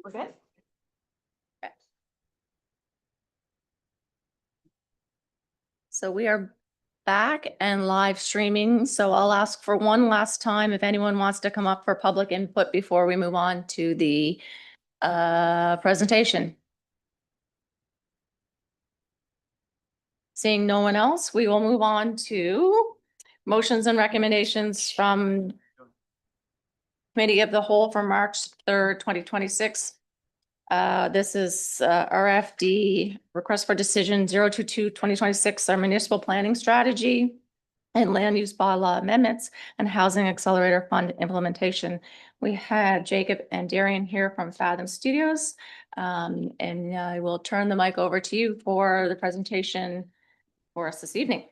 We're good? So we are back and live streaming. So I'll ask for one last time if anyone wants to come up for public input before we move on to the presentation. Seeing no one else, we will move on to motions and recommendations from Committee of the Whole for March 3rd, 2026. This is RFD, Request for Decision 022-2026, our municipal planning strategy and land use bylaw amendments and housing accelerator fund implementation. We have Jacob and Darian here from Fathom Studios. And I will turn the mic over to you for the presentation for us this evening.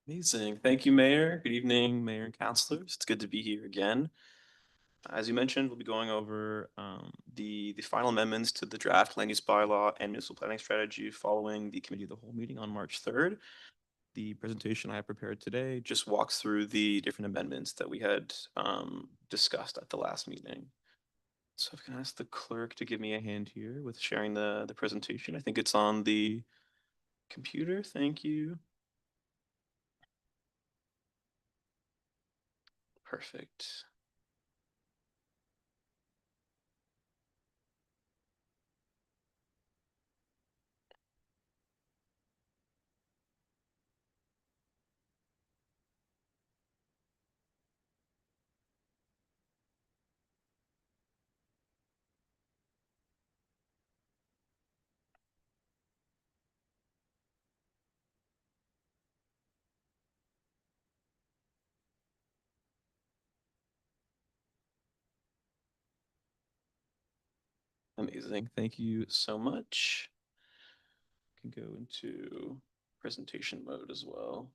Amazing. Thank you, Mayor. Good evening, Mayor and councilors. It's good to be here again. As you mentioned, we'll be going over the final amendments to the draft land use bylaw and municipal planning strategy following the Committee of the Whole meeting on March 3rd. The presentation I have prepared today just walks through the different amendments that we had discussed at the last meeting. So if I can ask the clerk to give me a hand here with sharing the presentation. I think it's on the computer. Thank you. Perfect. Amazing. Thank you so much. Can go into presentation mode as well.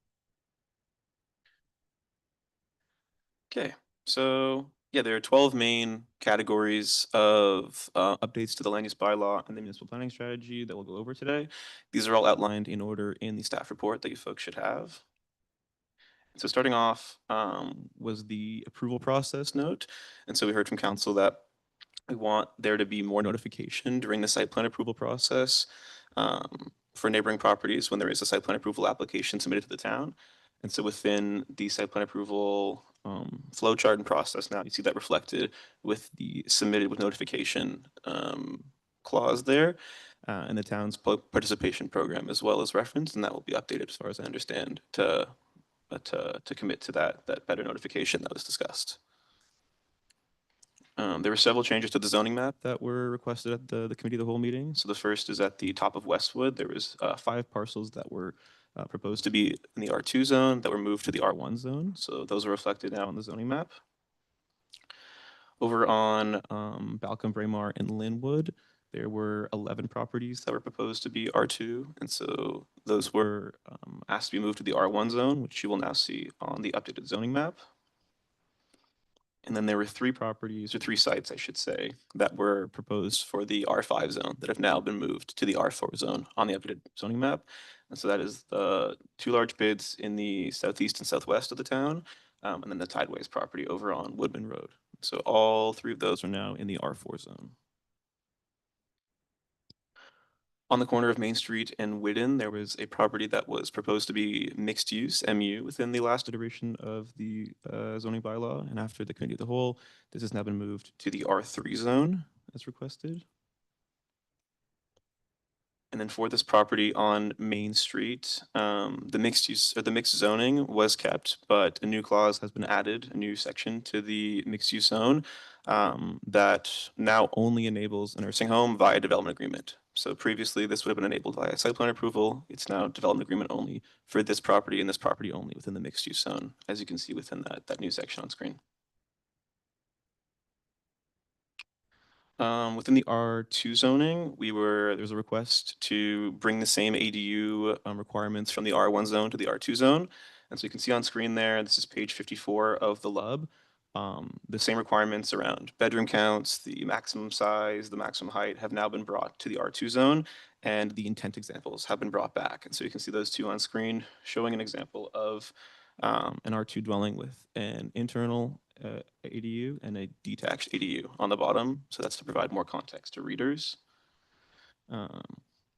Okay, so yeah, there are 12 main categories of updates to the land use bylaw and the municipal planning strategy that we'll go over today. These are all outlined in order in the staff report that you folks should have. So starting off was the approval process note. And so we heard from council that we want there to be more notification during the site plan approval process for neighboring properties when there is a site plan approval application submitted to the town. And so within the site plan approval flow chart and process now, you see that reflected with the submitted with notification clause there and the town's participation program as well as referenced, and that will be updated as far as I understand to commit to that better notification that was discussed. There were several changes to the zoning map that were requested at the Committee of the Whole meeting. So the first is at the top of Westwood. There was 5 parcels that were proposed to be in the R2 zone that were moved to the R1 zone. So those are reflected now in the zoning map. Over on Balcombe, Braemar, and Linwood, there were 11 properties that were proposed to be R2. And so those were asked to be moved to the R1 zone, which you will now see on the updated zoning map. And then there were 3 properties, or 3 sites, I should say, that were proposed for the R5 zone that have now been moved to the R4 zone on the updated zoning map. And so that is the 2 large bids in the southeast and southwest of the town, and then the Tideways property over on Woodman Road. So all 3 of those are now in the R4 zone. On the corner of Main Street and Whidden, there was a property that was proposed to be mixed use, MU, within the last iteration of the zoning bylaw. And after the Committee of the Whole, this has now been moved to the R3 zone as requested. And then for this property on Main Street, the mixed use or the mixed zoning was kept, but a new clause has been added, a new section to the mixed use zone that now only enables a nursing home via development agreement. So previously this would have been enabled via site plan approval. It's now development agreement only for this property and this property only within the mixed use zone, as you can see within that new section on screen. Within the R2 zoning, there was a request to bring the same ADU requirements from the R1 zone to the R2 zone. And so you can see on screen there, this is page 54 of the LUB. The same requirements around bedroom counts, the maximum size, the maximum height have now been brought to the R2 zone, and the intent examples have been brought back. And so you can see those 2 on screen showing an example of an R2 dwelling with an internal ADU and a detached ADU on the bottom. So that's to provide more context to readers. And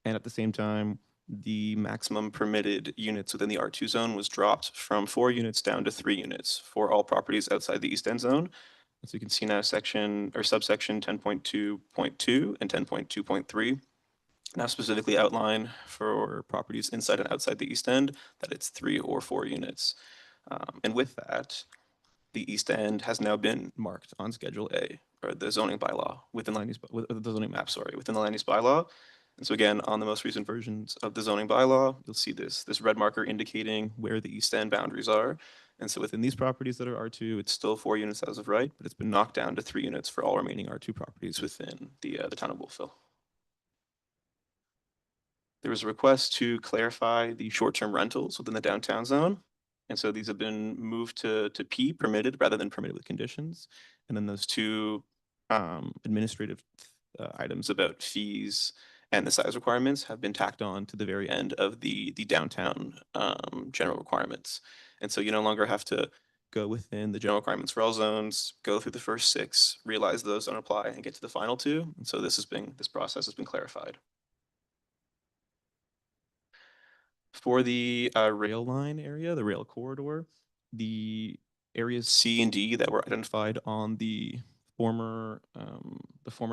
at the same time, the maximum permitted units within the R2 zone was dropped from 4 units down to 3 units for all properties outside the East End zone. As you can see now, section or subsection 10.2.2 and 10.2.3 now specifically outline for properties inside and outside the East End that it's 3 or 4 units. And with that, the East End has now been marked on Schedule A, or the zoning bylaw within land use, with the zoning map, sorry, within the land use bylaw. And so again, on the most recent versions of the zoning bylaw, you'll see this red marker indicating where the East End boundaries are. And so within these properties that are R2, it's still 4 units as of right, but it's been knocked down to 3 units for all remaining R2 properties within the town of Wolfville. There was a request to clarify the short-term rentals within the downtown zone. And so these have been moved to P, permitted, rather than permitted with conditions. And then those two administrative items about fees and the size requirements have been tacked on to the very end of the downtown general requirements. And so you no longer have to go within the general requirements for all zones, go through the first 6, realize those don't apply, and get to the final 2. And so this process has been clarified. For the rail line area, the rail corridor, the areas C and D that were identified on the former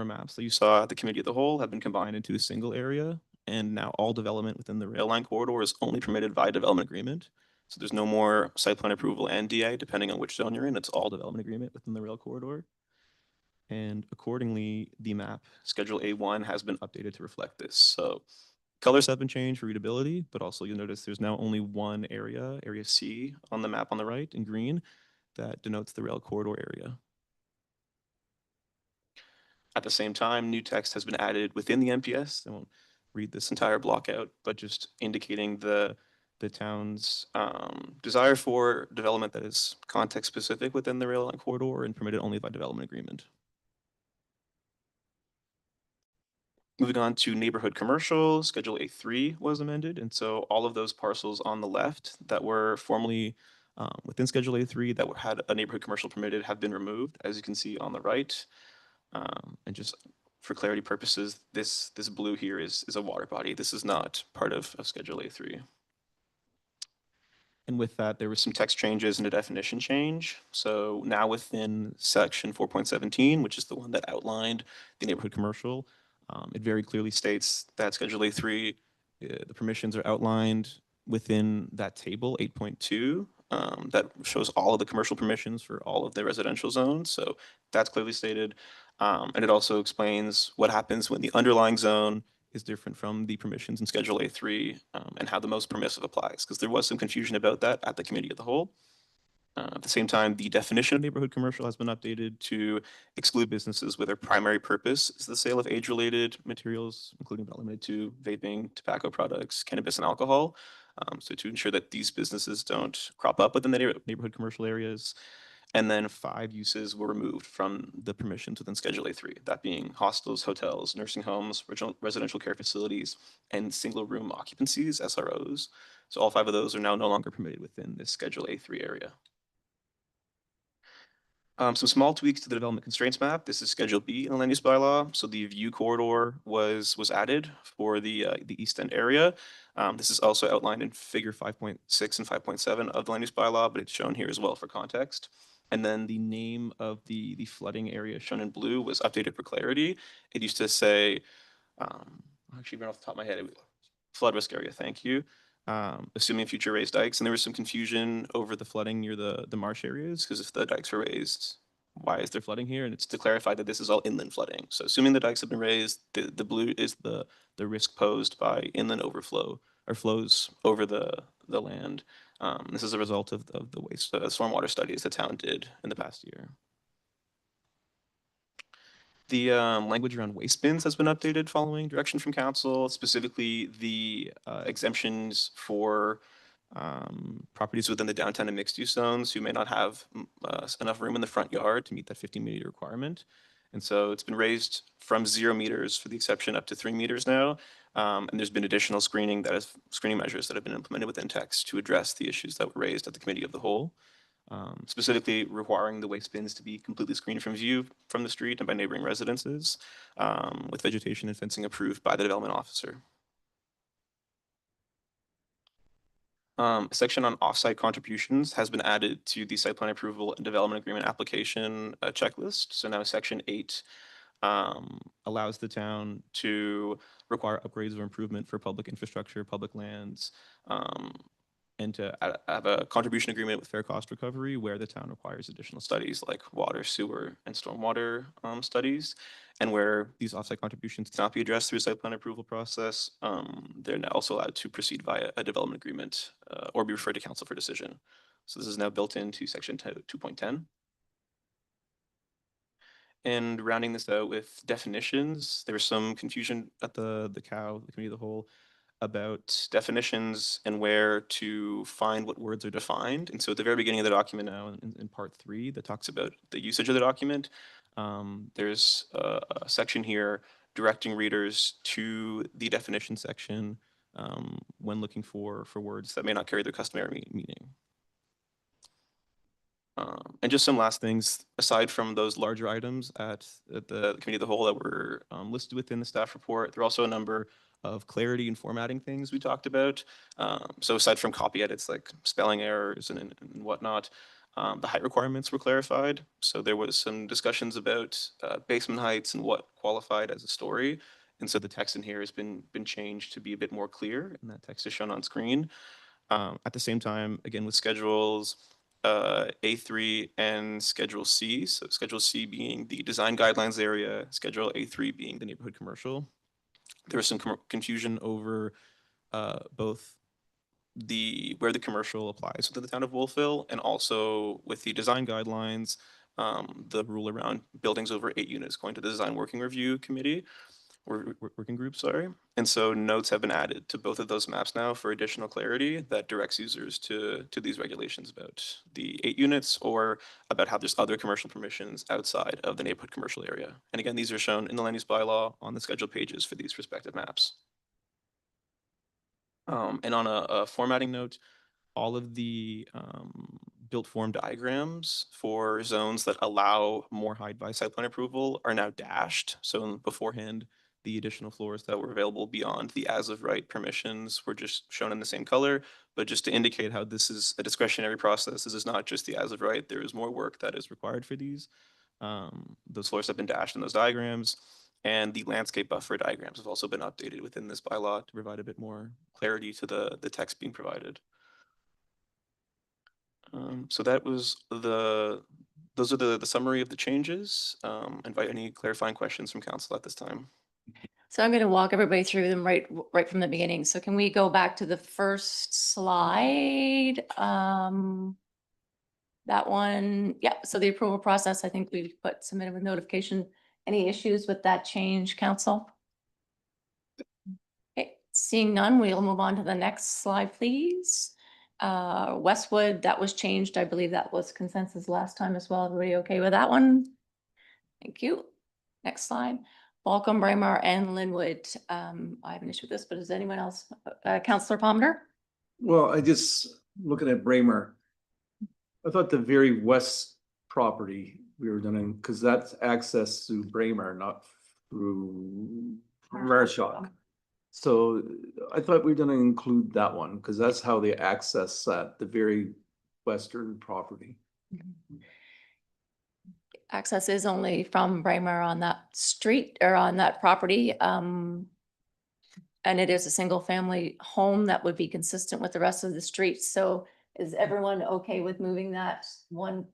maps that you saw at the committee of the whole have been combined into a single area. And now all development within the rail line corridor is only permitted by development agreement. So there's no more site plan approval and DA, depending on which zone you're in. It's all development agreement within the rail corridor. And accordingly, the map Schedule A1 has been updated to reflect this. So colors have been changed for readability, but also you'll notice there's now only one area, area C, on the map on the right in green that denotes the rail corridor area. At the same time, new text has been added within the MPS. I won't read this entire block out, but just indicating the town's desire for development that is context specific within the rail line corridor and permitted only by development agreement. Moving on to neighborhood commercial, Schedule A3 was amended. And so all of those parcels on the left that were formerly within Schedule A3 that had a neighborhood commercial permitted have been removed, as you can see on the right. And just for clarity purposes, this blue here is a water body. This is not part of Schedule A3. And with that, there was some text changes and a definition change. So now within section 4.17, which is the one that outlined the neighborhood commercial, it very clearly states that Schedule A3, the permissions are outlined within that table 8.2 that shows all of the commercial permissions for all of the residential zones. So that's clearly stated. And it also explains what happens when the underlying zone is different from the permissions in Schedule A3 and how the most permissive applies, because there was some confusion about that at the committee of the whole. At the same time, the definition of neighborhood commercial has been updated to exclude businesses where their primary purpose is the sale of age-related materials, including but not limited to vaping, tobacco products, cannabis, and alcohol. So to ensure that these businesses don't crop up within the neighborhood commercial areas. And then 5 uses were removed from the permissions within Schedule A3, that being hostels, hotels, nursing homes, residential care facilities, and single-room occupancies, SROs. So all 5 of those are now no longer permitted within this Schedule A3 area. Some small tweaks to the development constraints map. This is Schedule B in the land use bylaw. So the view corridor was added for the East End area. This is also outlined in Figure 5.6 and 5.7 of the land use bylaw, but it's shown here as well for context. And then the name of the flooding area shown in blue was updated for clarity. It used to say, actually right off the top of my head, flood risk area, thank you. Assuming future raised dikes, and there was some confusion over the flooding near the marsh areas, because if the dikes were raised, why is there flooding here? And it's to clarify that this is all inland flooding. So assuming the dikes have been raised, the blue is the risk posed by inland overflow or flows over the land. This is a result of the waste stormwater studies the town did in the past year. The language around waste bins has been updated following direction from council, specifically the exemptions for properties within the downtown and mixed use zones who may not have enough room in the front yard to meet that 50-meter requirement. And so it's been raised from 0 meters for the exception up to 3 meters now. And there's been additional screening measures that have been implemented within text to address the issues that were raised at the committee of the whole. specifically requiring the waste bins to be completely screened from view from the street and by neighboring residences, with vegetation and fencing approved by the development officer. A section on offsite contributions has been added to the site plan approval and development agreement application checklist. So now section 8 allows the town to require upgrades or improvement for public infrastructure, public lands, and to have a contribution agreement with fair cost recovery where the town requires additional studies like water, sewer, and stormwater studies. And where these offsite contributions cannot be addressed through a site plan approval process, they're now also allowed to proceed via a development agreement or be referred to council for decision. So this is now built into section 2.10. And rounding this out with definitions, there was some confusion at the COW, the committee of the whole, about definitions and where to find what words are defined. And so at the very beginning of the document now, in part 3, that talks about the usage of the document, there's a section here directing readers to the definition section when looking for words that may not carry their customary meaning. And just some last things, aside from those larger items at the committee of the whole that were listed within the staff report, there are also a number of clarity and formatting things we talked about. So aside from copy edits like spelling errors and whatnot, the height requirements were clarified. So there was some discussions about basement heights and what qualified as a story. And so the text in here has been changed to be a bit more clear, and that text is shown on screen. At the same time, again, with schedules, A3 and Schedule C. So Schedule C being the design guidelines area, Schedule A3 being the neighborhood commercial. There was some confusion over both where the commercial applies within the town of Wolfville and also with the design guidelines, the rule around buildings over 8 units going to the design working review committee. Working group, sorry. And so notes have been added to both of those maps now for additional clarity that directs users to these regulations about the 8 units or about how there's other commercial permissions outside of the neighborhood commercial area. And again, these are shown in the land use bylaw on the schedule pages for these respective maps. And on a formatting note, all of the built form diagrams for zones that allow more height by site plan approval are now dashed. So beforehand, the additional floors that were available beyond the as of right permissions were just shown in the same color, but just to indicate how this is a discretionary process. This is not just the as of right. There is more work that is required for these. Those floors have been dashed in those diagrams, and the landscape buffer diagrams have also been updated within this bylaw to provide a bit more clarity to the text being provided. So that was those are the summary of the changes. Invite any clarifying questions from council at this time. So I'm going to walk everybody through them right from the beginning. So can we go back to the first slide? That one, yeah. So the approval process, I think we put submitted with notification. Any issues with that change, council? Okay, seeing none, we'll move on to the next slide, please. Westwood, that was changed. I believe that was consensus last time as well. Everybody okay with that one? Thank you. Next slide. Balcom, Braemar, and Linwood. I have an issue with this, but is anyone else? Councillor Palmer? Well, I just looking at Braemar. I thought the very west property we were doing, because that's access through Braemar, not through Marshak. So I thought we were going to include that one because that's how they access that, the very western property. Access is only from Braemar on that street or on that property. And it is a single family home that would be consistent with the rest of the street. So is everyone okay with moving that one,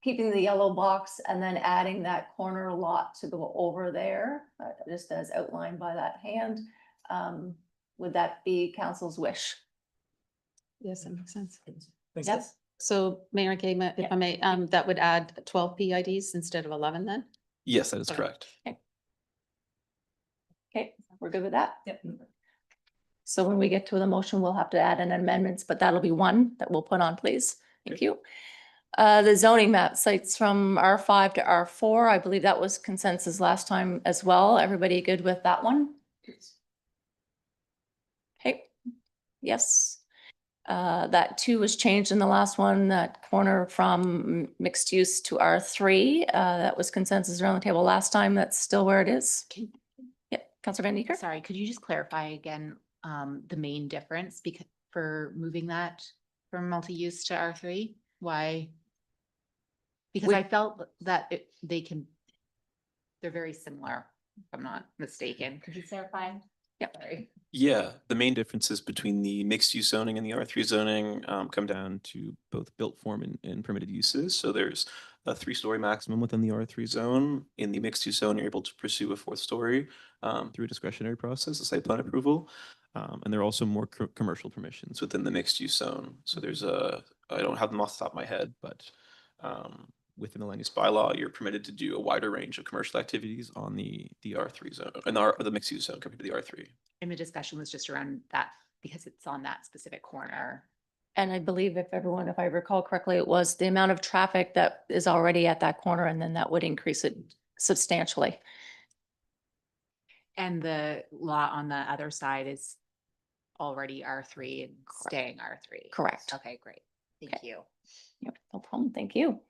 keeping the yellow box and then adding that corner lot to go over there, just as outlined by that hand? Would that be council's wish? Yes, that makes sense. Yes. So Mayor Gayma, if I may, that would add 12 PIDs instead of 11 then? Yes, that is Okay. correct. Okay, we're good with that? Yep. So when we get to the motion, we'll have to add an amendments, but that'll be one that we'll put on, please. Thank you. The zoning map sites from R5 to R4, I believe that was consensus last time as well. Everybody good with that one? Okay, yes. That 2 was changed in the last one, that corner from mixed use to R3. That was consensus around the table last time. That's still where it is. Yeah, Counselor Van Meeker? Sorry, could you just clarify again, the main difference because for moving that from multi-use to R3? Why? Because We- I felt that they're very similar, if I'm not mistaken. Could you clarify? Yep. Sorry. Yeah, the main differences between the mixed use zoning and the R3 zoning come down to both built form and permitted uses. So there's a 3-story maximum within the R3 zone. In the mixed use zone, you're able to pursue a 4th story through a discretionary process, a site plan approval. And there are also more commercial permissions within the mixed use zone. So there's I don't have them off the top of my head, but within the land use bylaw, you're permitted to do a wider range of commercial activities on the R3 zone and the mixed use zone compared to the R3. And the discussion was just around that because it's on that specific corner. And I believe if I recall correctly, it was the amount of traffic that is already at that corner, and then that would increase it substantially. And the lot on the other side is already R3 and staying R3. Correct. Okay, great. Thank Okay. you. Yep, no problem. Thank you.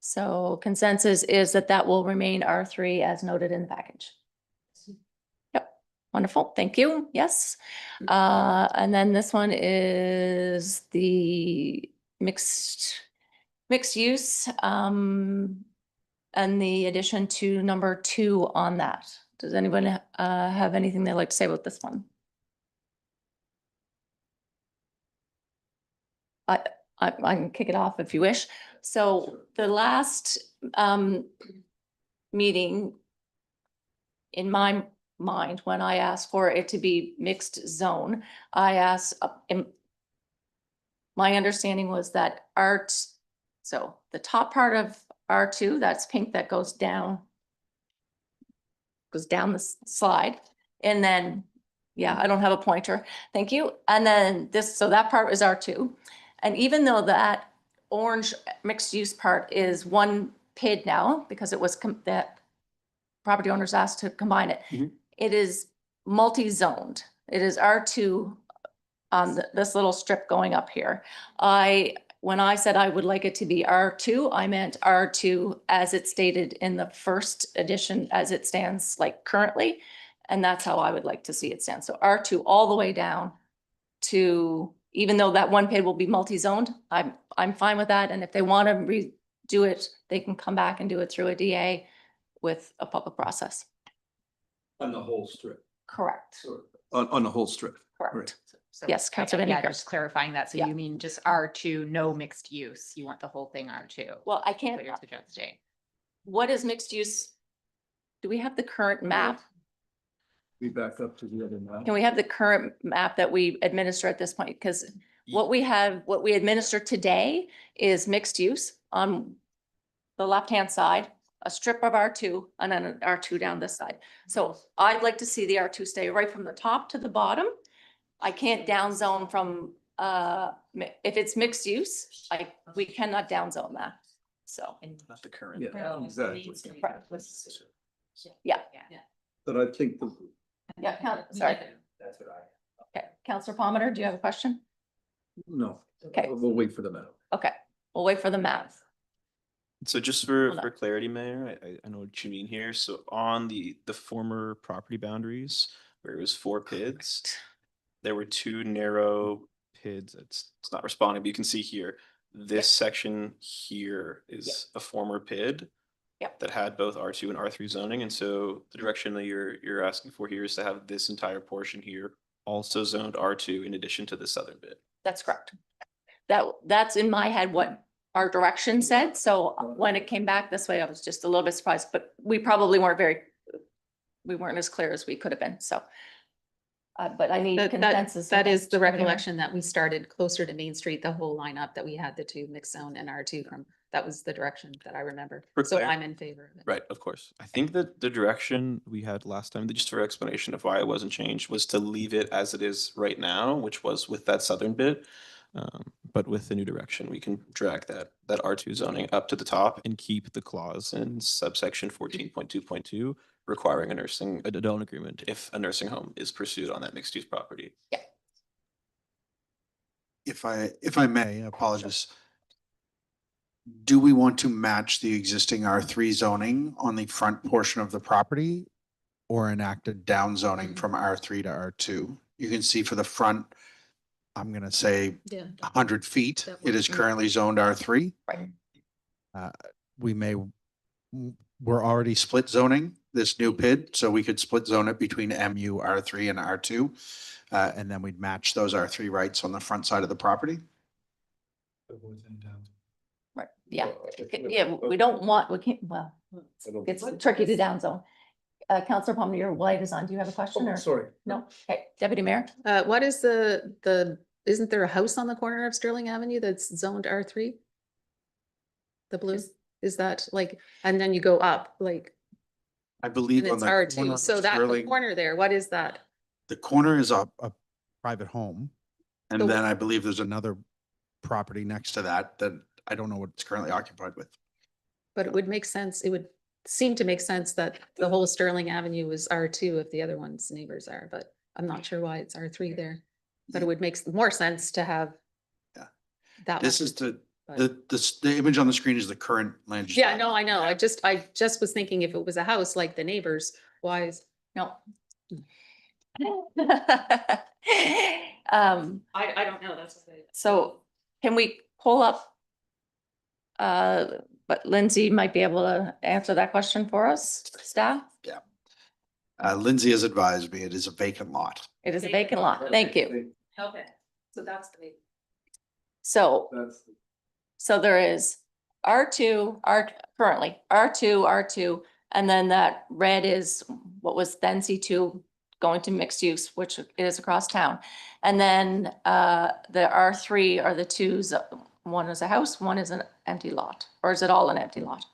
So consensus is that that will remain R3 as noted in the package. Yep, wonderful. Thank you. Yes. And then this one is the mixed use, and the addition to number 2 on that. Does anyone have anything they'd like to say about this one? I can kick it off if you wish. So the last meeting, in my mind, when I asked for it to be mixed zone, I asked, my understanding was that so the top part of R2, that's pink, that goes down the slide, and then, yeah, I don't have a pointer. Thank you. And then so that part is R2. And even though that orange mixed use part is one PID now, because it was that property owners asked to combine it, Mhm. it is multi-zoned. It is R2 on this little strip going up here. When I said I would like it to be R2, I meant R2 as it stated in the first edition as it stands like currently. And that's how I would like to see it stand. So R2 all the way down to, even though that one PID will be multi-zoned, I'm fine with that. And if they want to redo it, they can come back and do it through a DA with a public process. On the whole strip. Correct. On the whole strip. Correct. So, Yes, Councilor Van Yeah, Meeker. just clarifying that. So Yeah. you mean just R2, no mixed use? You want the whole thing R2? Well, I That's can't, what you're suggesting. what is mixed use? Do we have the current map? We back up to the other now. Can we have the current map that we administer at this point? Because what we administer today is mixed use on the left-hand side, a strip of R2, and then an R2 down this side. So I'd like to see the R2 stay right from the top to the bottom. I can't down zone from, if it's mixed use, we cannot down zone that. So, Not the current. Yeah, exactly. yeah, But I think yeah, sorry. That's what Okay, Counselor Palmer, do you have a question? no. Okay. We'll wait for the map. Okay, we'll wait for the map. So just Hold for on. clarity, Mayor, I know what you mean here. So on the former property boundaries, where it was 4 PIDs, there were 2 narrow PIDs. It's not responding, but you can see here, this section here is a former PID. Yep. That had both R2 and R3 zoning. And so the direction that you're asking for here is to have this entire portion here also zoned R2 in addition to the southern bit. That's correct. That's in my head what our direction said. So when it came back this way, I was just a little bit surprised, but we probably we weren't as clear as we could have been, so. But I need consensus. That is the Everyone. recollection that we started closer to Main Street, the whole lineup that we had the 2 mixed zone and R2 from, that was the direction that I remember. For So clar- I'm in favor of it. Right, of course. I think that the direction we had last time, just for explanation of why it wasn't changed, was to leave it as it is right now, which was with that southern bit. But with the new direction, we can drag that R2 zoning up to the top and keep the clause in subsection 14.2.2 requiring a development agreement if a nursing home is pursued on that mixed use property. if I may, apologies. Do we want to match the existing R3 zoning on the front portion of the property? Or enact a down zoning from R3 to R2? You can see for the front, I'm gonna say Yeah. 100 feet. That It works is for me. currently zoned R3. Right. We may, we're already split zoning this new PID, so we could split zone it between MU, R3 and R2. And then we'd match those R3 rights on the front side of the property. Right, yeah, yeah, we don't want, we can't, well, it's tricky to down zone. Counselor Palmer, your light is on. Do you have a question Oh, or? sorry. No, okay, Deputy Mayor? What is isn't there a house on the corner of Sterling Avenue that's zoned R3? The blue, is that like, and then you go up, like, I and believe on it's the corner R2, of so that, the Sterling, corner there, what is that? the corner is a private home. And So- then I believe there's another property next to that that I don't know what it's currently occupied with. But it would make sense, it would seem to make sense that the whole Sterling Avenue is R2 if the other one's neighbors are, but I'm not sure why it's R3 there. But it would make more sense to have. Yeah. That This one. is the but- the image on the screen is the current land. use Yeah, bylaw. no, I know. I just was thinking if it was a house like the neighbors, why is, No. I don't know, that's. So can we pull up? But Lindsay might be able to answer that question for us, staff. Lindsay has advised me it is a vacant lot. It is a vacant lot. Thank you. Okay, so that's the. So, That's, so there is R2, currently R2, and then that red is what was then C2 going to mixed use, which is across town. And then the R3 are the twos, one is a house, one is an empty lot, or is it all an empty lot?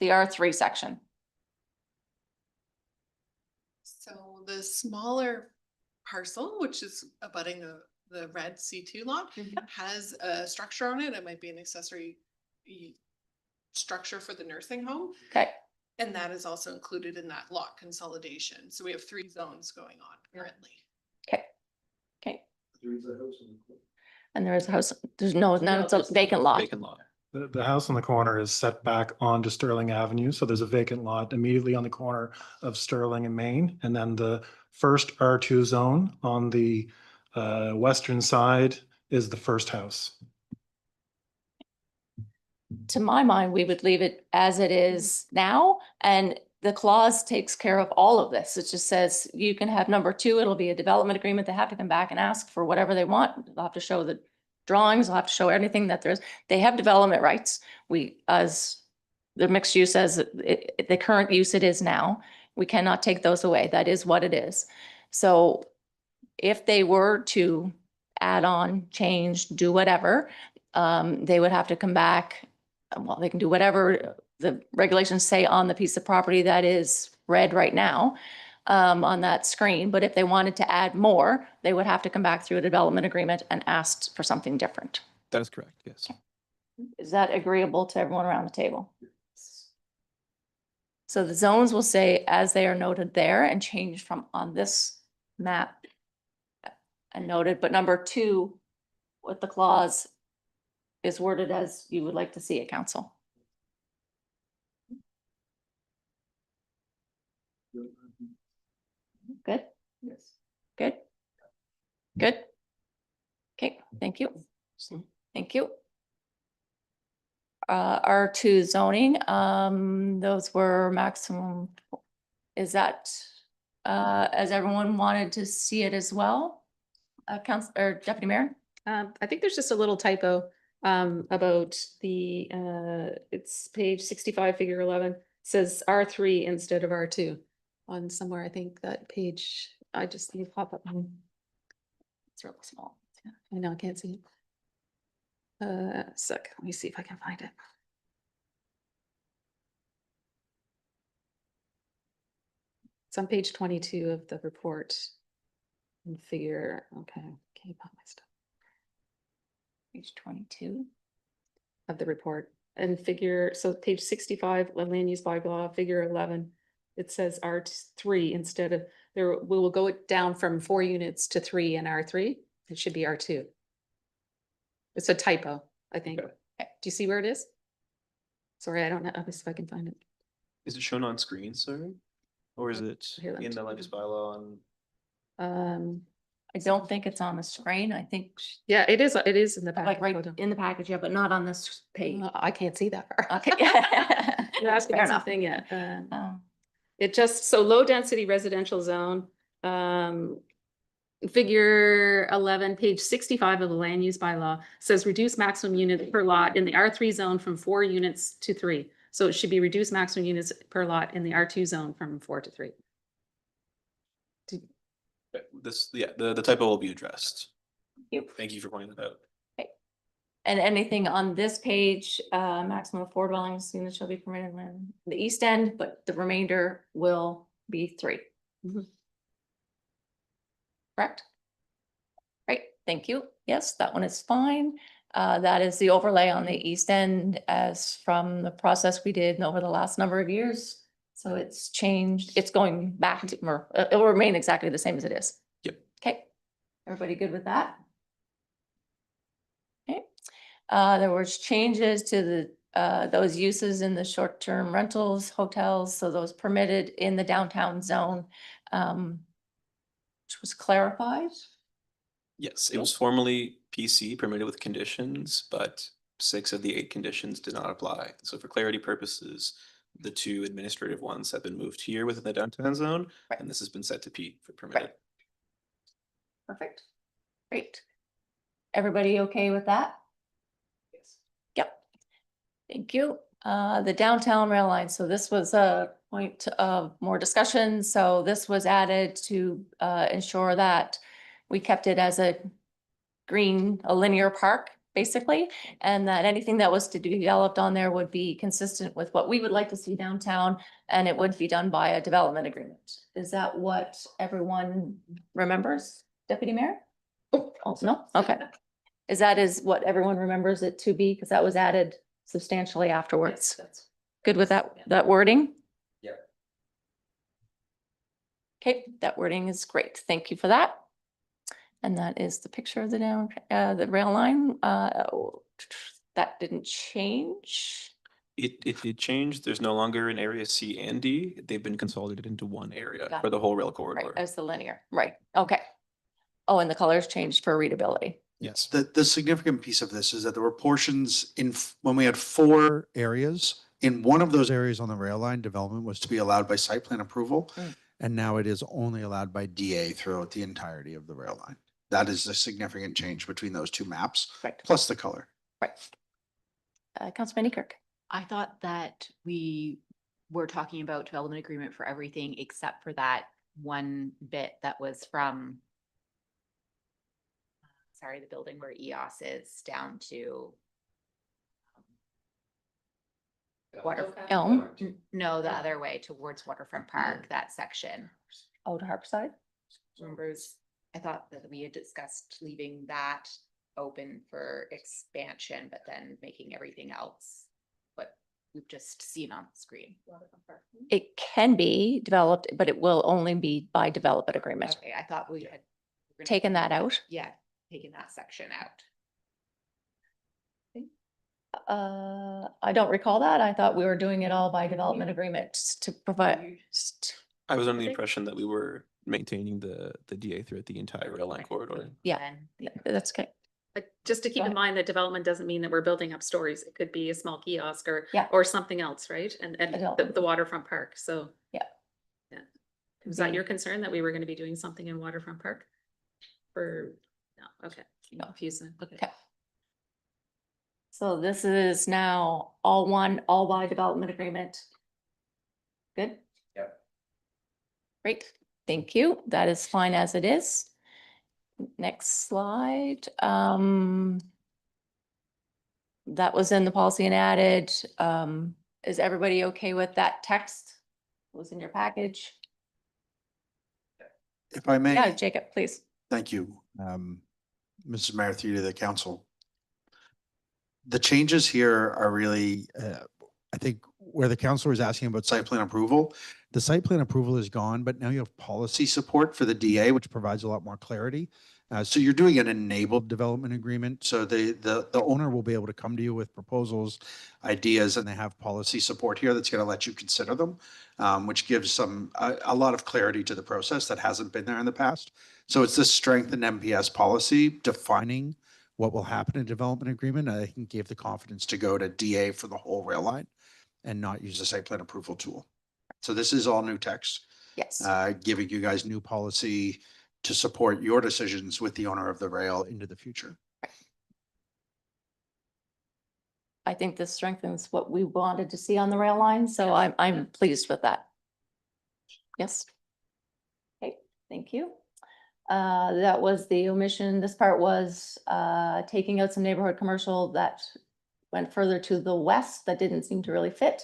The R3 section. So the smaller parcel, which is abutting the red C2 lot, has a structure on it. It might be an accessory structure for the nursing home. Okay, And that is also included in that lot consolidation. So we have 3 zones going on currently. okay. there is a house in the. And there is a house, there's no, it's a there's vacant lot. Vacant lot. The house on the corner is set back onto Sterling Avenue, so there's a vacant lot immediately on the corner of Sterling and Main. And then the first R2 zone on the western side is the first house. To my mind, we would leave it as it is now, and the clause takes care of all of this. It just says you can have number 2, it'll be a development agreement. They have to come back and ask for whatever they want. They'll have to show the drawings, they'll have to show anything that there's, they have development rights. We, as the mixed use as the current use it is now, we cannot take those away. That is what it is. So if they were to add on, change, do whatever, they would have to come back. Well, they can do whatever the regulations say on the piece of property that is red right now on that screen. But if they wanted to add more, they would have to come back through a development agreement and ask for something different. That is correct, yes. Is that agreeable to everyone around the table? So the zones will say as they are noted there and changed from on this map and noted, but number 2 with the clause is worded as you would like to see it, council. Good? Yes. Good? Good? Okay, thank you. Thank you. R2 zoning, those were maximum. Is that, as everyone wanted to see it as well? Council or Deputy Mayor? I think there's just a little typo about the, it's page 65, figure 11, says R3 instead of R2 on somewhere. I think that page, I just need to pop up. It's really small. I know, I can't see it. Sec, let me see if I can find it. It's on page 22 of the report. And figure, okay, can't find my stuff. Page 22. Of the report and figure, so page 65, land use bylaw, figure 11. It says R3 instead of, there, we will go it down from 4 units to 3 in R3. It should be R2. It's a typo, I think. Okay. Do you see where it is? Sorry, I don't know. Let me see if I can find it. Is it shown on screen, sir? Or is it Here, let me in the check. land use bylaw on? I don't think it's on the screen. I think Yeah, it is in the back. like right in the package, yeah, but not on this page. I can't see that far. Okay. You're asking Fair me enough. something, yeah. Oh, So low density residential zone, figure 11, page 65 of the land use bylaw says reduce maximum unit per lot in the R3 zone from 4 units to 3. So it should be reduced maximum units per lot in the R2 zone from 4 to 3. This, yeah, the typo will be addressed. Yep. Thank you for pointing that out. And anything on this page, maximum of 4 dwellings units shall be permitted in the east end, but the remainder will be 3. Mhm. Correct? Right, thank you. Yes, that one is fine. That is the overlay on the east end as from the process we did over the last number of years. So it's changed, it's going back to, or it will remain exactly the same as it is. Yep. Okay, everybody good with that? Okay, there was changes to the, those uses in the short-term rentals, hotels, so those permitted in the downtown zone. Which was clarified. Yes, it was formerly PC, permitted with conditions, but 6 of the 8 conditions did not apply. So for clarity purposes, the 2 administrative ones have been moved here within the downtown zone, Right. and this has been set to P for permitted. Perfect. Great. Everybody okay with that? Yes. Yep. Thank you. The downtown rail line. So this was a point of more discussion. So this was added to ensure that we kept it as a linear park, basically, and that anything that was to be developed on there would be consistent with what we would like to see downtown, and it would be done by a development agreement. Is that what everyone remembers, Deputy Mayor? Oh, no, okay. Is what everyone remembers it to be, because that was added substantially afterwards. Good with that wording? Yeah. Okay, that wording is great. Thank you for that. And that is the picture of the rail line. That didn't change. It did change. There's no longer an area C and D. They've been consolidated into one area Got for the whole rail Right, corridor. as the linear, right, okay. Oh, and the colors changed for readability. Yes. The significant piece of this is that there were portions when we had 4 areas, in one of those areas on the rail line, development was to be allowed by site plan approval. Mm. And now it is only allowed by DA throughout the entirety of the rail line. That is a significant change between those 2 maps, Right, plus the color. right. Councilman Kirk. I thought that we were talking about development agreement for everything except for that one bit that was from sorry, the building where EOS is down to Elm, no, the other way towards Waterfront Park, that section. out Harpside. Remembers, I thought that we had discussed leaving that open for expansion, but then making everything else what we've just seen on the screen. It can be developed, but it will only be by development agreement. Okay, I thought we had. we're gonna- Taken that out? Yeah, taking that section out. I don't recall that. I thought we were doing it all by development agreement to provide. I was under the impression that we were maintaining the DA throughout the entire rail line corridor. Yeah. Then Yeah, that's okay. But just to keep Go in ahead. mind that development doesn't mean that we're building up stories. It could be a small kiosk Yeah. or something else, right? And Development. the waterfront park, so. Yeah. Yeah. Was that your concern that we were gonna be doing something in waterfront park? No, okay. No. Confusing. Okay. So this is now all by development agreement. Good? Yep. Great, thank you. That is fine as it is. Next slide. That was in the policy and added. Is everybody okay with that text? It was in your package? If I may. Yeah, Jacob, please. Thank you, Mrs. Mayor, through to the council. The changes here are really, I think where the councilor is asking about site plan approval, the site plan approval is gone, but now you have policy support for the DA, which provides a lot more clarity. So you're doing an enabled development agreement. So the owner will be able to come to you with proposals, ideas, and they have policy support here that's going to let you consider them, which gives a lot of clarity to the process that hasn't been there in the past. So it's this strengthened MPS policy defining what will happen in a development agreement. I think gave the confidence to go to DA for the whole rail line and not use the site plan approval tool. So this is all new text, Yes. giving you guys new policy to support your decisions with the owner of the rail into the future. I think this strengthens what we wanted to see on the rail line, so I'm pleased with that. Yes. Okay, thank you. That was the omission. This part was taking out some neighborhood commercial that went further to the west that didn't seem to really fit.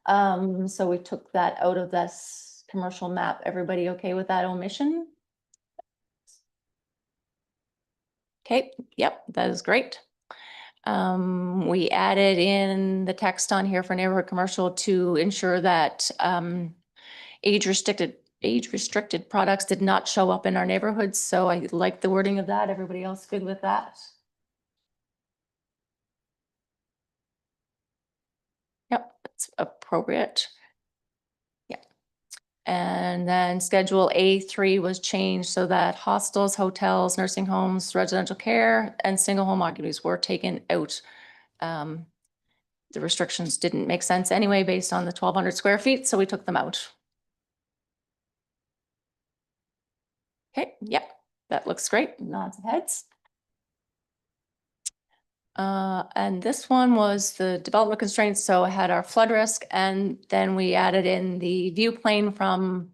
So we took that out of this commercial map. Everybody okay with that omission? Okay, yep, that is great. We added in the text on here for neighborhood commercial to ensure that age restricted products did not show up in our neighborhoods. So I like the wording of that. Everybody else good with that? Yep, it's appropriate. Yeah. And then Schedule A3 was changed so that hostels, hotels, nursing homes, residential care, and single home occupancies were taken out. The restrictions didn't make sense anyway based on the 1,200 square feet, so we took them out. Okay, yep, that looks great. Nods of heads. And this one was the development constraints. So I had our flood risk, and then we added in the view plane from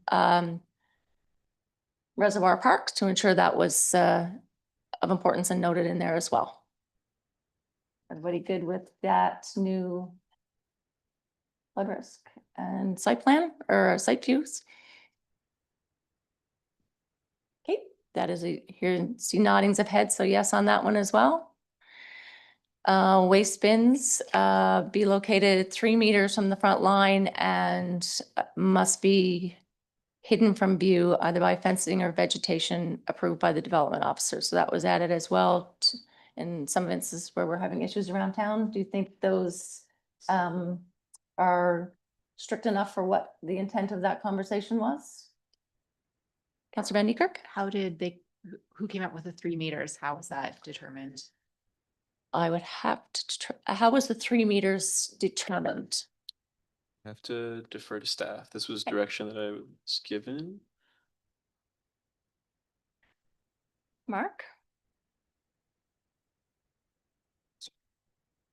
Reservoir Park to ensure that was of importance and noted in there as well. Everybody good with that new flood risk and site plan or site views? Okay, that is here, see noddings of heads, so yes on that one as well. Waste bins be located 3 meters from the front line and must be hidden from view either by fencing or vegetation approved by the development officer. So that was added as well in some instances where we're having issues around town. Do you think those are strict enough for what the intent of that conversation was? Councillor Van Niekerk? How did they, who came up with the 3 meters? How was that determined? I would have to, how was the 3 meters determined? I have to defer to staff. This was direction that I was given. Mark?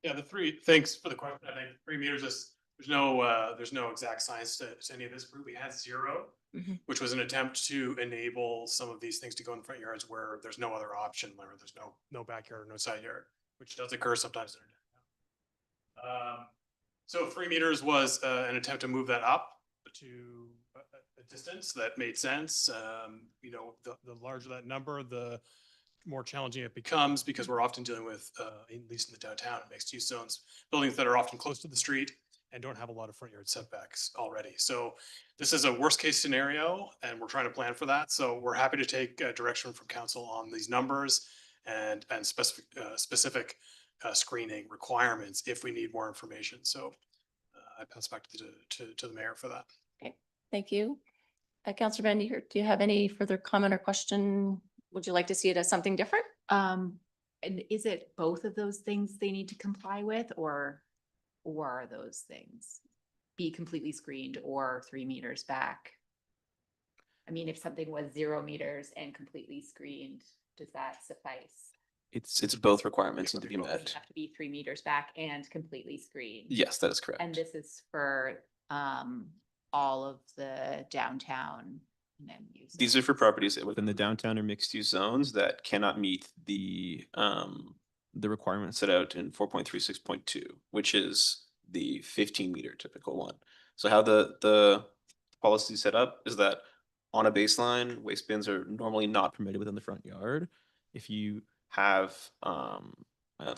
Yeah, thanks for the question. I think 3 meters is, there's no exact science to any of this. We had 0, which was an attempt to enable some of these things to go in front yards where there's no other option, where there's no backyard or no side yard, which does occur sometimes. So 3 meters was an attempt to move that up to a distance that made sense. You know, the larger that number, the more challenging it becomes, because we're often dealing with, at least in the downtown, mixed use zones, buildings that are often close to the street and don't have a lot of front yard setbacks already. So this is a worst case scenario and we're trying to plan for that. So we're happy to take direction from council on these numbers and specific screening requirements if we need more information. So I pass back to the mayor for that. Okay, thank you. Councillor Van Niekerk, do you have any further comment or question? Would you like to see it as something different? And is it both of those things they need to comply with, or are those things be completely screened or 3 meters back? I mean, if something was 0 meters and completely screened, does that suffice? It's both requirements need to be Does it met. have to be 3 meters back and completely screened? Yes, that is correct. And this is for all of the downtown use. These are for properties within the downtown or mixed use zones that cannot meet the requirements set out in 4.36.2, which is the 15-meter typical one. So how the policy is set up is that on a baseline, waste bins are normally not permitted within the front yard. If you have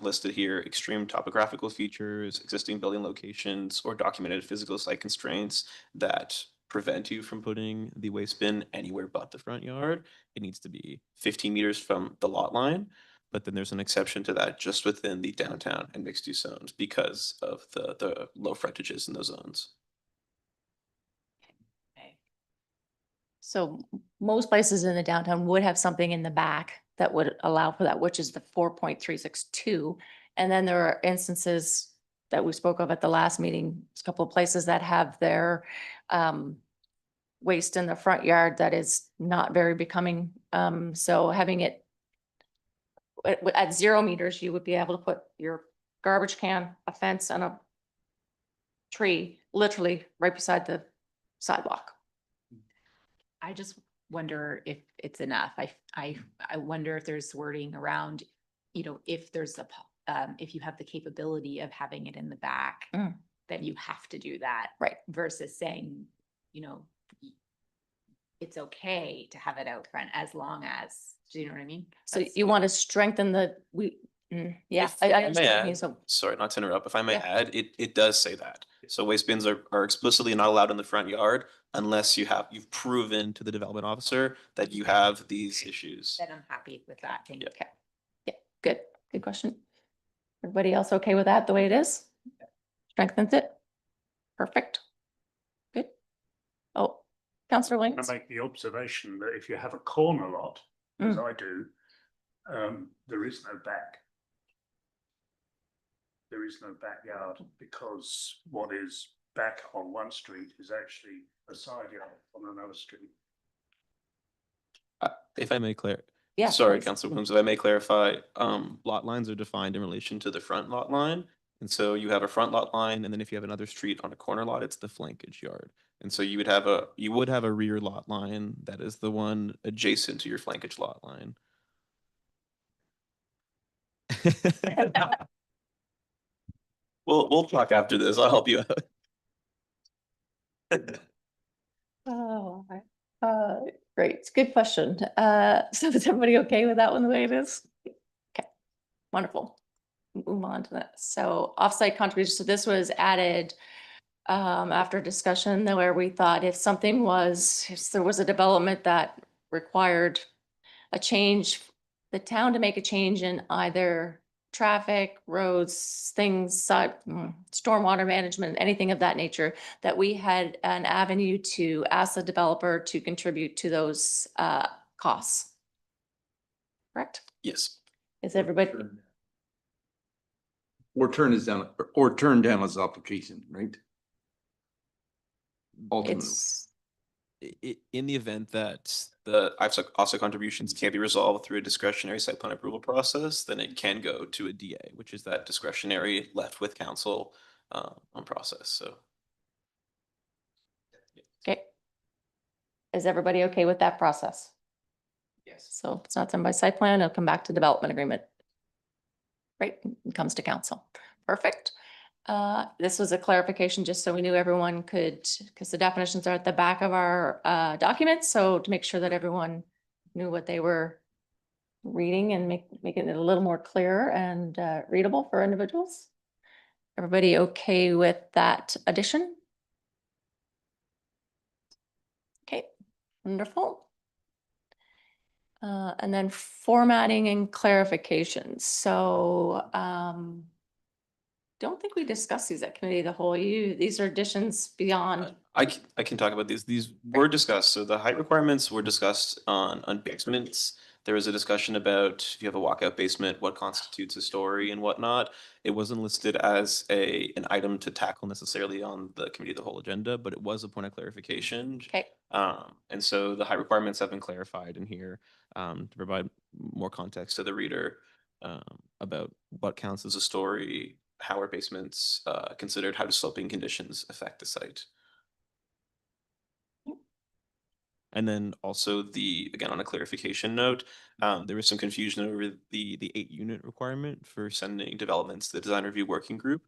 listed here extreme topographical features, existing building locations, or documented physical site constraints that prevent you from putting the waste bin anywhere but the front yard. It needs to be 15 meters from the lot line. But then there's an exception to that just within the downtown and mixed use zones because of the low frontages in those zones. Okay. So most places in the downtown would have something in the back that would allow for that, which is the 4.362. And then there are instances that we spoke of at the last meeting, a couple of places that have their waste in the front yard that is not very becoming. So having it at 0 meters, you would be able to put your garbage can, a fence, and a tree literally right beside the sidewalk. I just wonder if it's enough. I wonder if there's wording around, you know, if there's if you have the capability of having it in the back, Mm. then you have to do that. Right. Versus saying, you know, it's okay to have it out front as long as, do you know what I mean? So That's- you want to strengthen the, yeah, If I I may understand what you mean. add- So, Sorry, not to interrupt. If I may Yeah. add, it does say that. So waste bins are explicitly not allowed in the front yard unless you've proven to the development officer that you have these issues. Then I'm happy with that. Thank you. okay, yeah, good question. Everybody else okay with that, the way it is? Strengthens it? Perfect. Good. Oh, Councillor I Williams? make the observation that if you have a corner lot, as Mm. I do, there is no back. There is no backyard because what is back on one street is actually a side yard on another street. If I may Yeah. sorry, please. Councilor Williams, if I may clarify, lot lines are defined in relation to the front lot line. And so you have a front lot line, and then if you have another street on a corner lot, it's the flankage yard. And so you would have a rear lot line that is the one adjacent to your flankage lot line. We'll talk after this. I'll help you out. Oh, great. It's a good question. So is everybody okay with that one the way it is? Okay, wonderful. Move on to that. So offsite contributions. So this was added after discussion where we thought if there was a development that required a change, the town to make a change in either traffic, roads, stormwater management, anything of that nature, that we had an avenue to ask the developer to contribute to those costs. Correct? Yes. Is everybody, Or turn down his application, right? Ultimately. it's, In the event that the offset contributions can't be resolved through a discretionary site plan approval process, then it can go to a DA, which is that discretionary left with council on process, so. okay. Is everybody okay with that process? Yes. So if it's not done by site plan, it'll come back to development agreement. Right, it comes to council. Perfect. This was a clarification, just so we knew everyone could, because the definitions are at the back of our documents, so to make sure that everyone knew what they were reading and making it a little more clear and readable for individuals. Everybody okay with that addition? Okay, wonderful. And then formatting and clarifications. So don't think we discussed these at committee of the whole. These are additions beyond. I can talk about these. These were discussed. So the height requirements were discussed on basements. There was a discussion about if you have a walkout basement, what constitutes a story and whatnot. It wasn't listed as an item to tackle necessarily on the committee of the whole agenda, but it was a point of clarification. Okay, And so the height requirements have been clarified in here to provide more context to the reader about what counts as a story, how are basements considered, how do sloping conditions affect the site. And then also again, on a clarification note, there was some confusion over the 8-unit requirement for sending developments to the design review working group,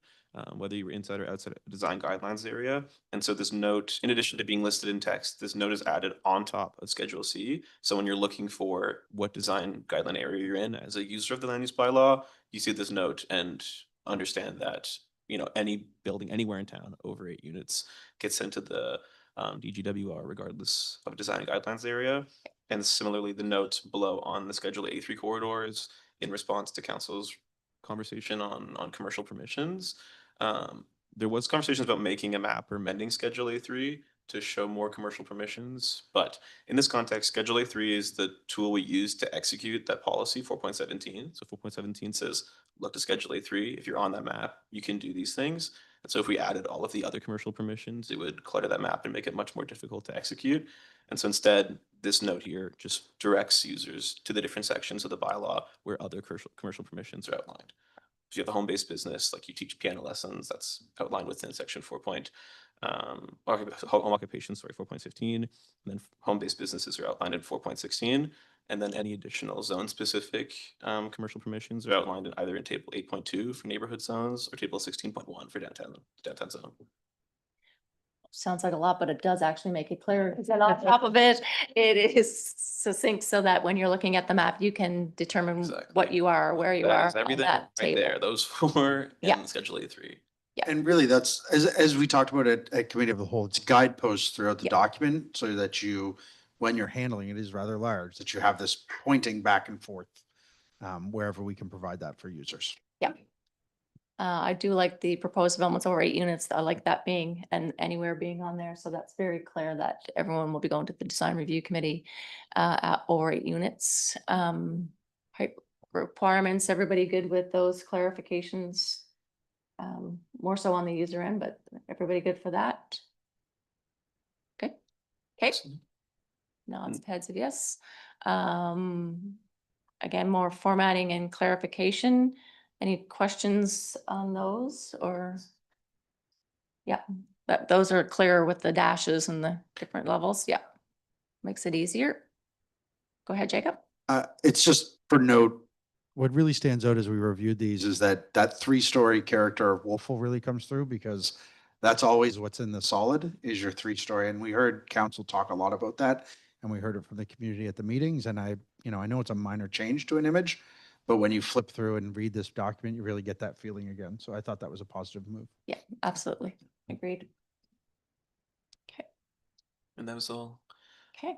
whether you were inside or outside of design guidelines area. And so this note, in addition to being listed in text, this note is added on top of Schedule C. So when you're looking for what design guideline area you're in as a user of the land use bylaw, you see this note and understand that, any building anywhere in town over 8 units gets sent to the DGWR regardless of design guidelines area. And similarly, the note below on the Schedule A3 corridors in response to council's conversation on commercial permissions. There was conversations about making a map or amending Schedule A3 to show more commercial permissions, but in this context, Schedule A3 is the tool we use to execute that policy 4.17. So 4.17 says, look to Schedule A3. If you're on that map, you can do these things. And so if we added all of the other commercial permissions, it would clutter that map and make it much more difficult to execute. And so instead, this note here just directs users to the different sections of the bylaw where other commercial permissions are outlined. If you have a home-based business, like you teach piano lessons, that's outlined within section 4. Home occupation, 4.15, and then home-based businesses are outlined in 4.16, and then any additional zone-specific commercial permissions are outlined in either in table 8.2 for neighborhood zones or table 16.1 for downtown zone. Sounds like a lot, but it does actually make it clear. Because then on top of it, it is succinct so that when you're looking at the map, you can determine what Exactly. you are, where you That are is on everything that right there, table. those 4 Yeah. and Schedule A3. And really, that's, as we talked about at Committee of the Whole, it's guideposts throughout the Yeah. document so that you, when you're handling it is rather large, that you have this pointing back and forth wherever we can provide that for users. Yeah. I do like the proposed developments over 8 units. I like that being and anywhere being on there. So that's very clear that everyone will be going to the design review committee at over 8 units. Height requirements, everybody good with those clarifications? More so on the user end, but everybody good for that? Okay. Okay. Nods, heads of yes. Again, more formatting and clarification. Any questions on those or? Yeah, but those are clear with the dashes and the different levels. Yeah. Makes it easier. Go ahead, Jacob. It's just for note, what really stands out as we reviewed these is that 3-story character of Wolfville really comes through because that's always what's in the solid is your 3-story. And we heard council talk a lot about that. And we heard it from the community at the meetings. And I know it's a minor change to an image, but when you flip through and read this document, you really get that feeling again. So I thought that was a positive move. Yeah, absolutely. Agreed. Okay, And that was all. okay.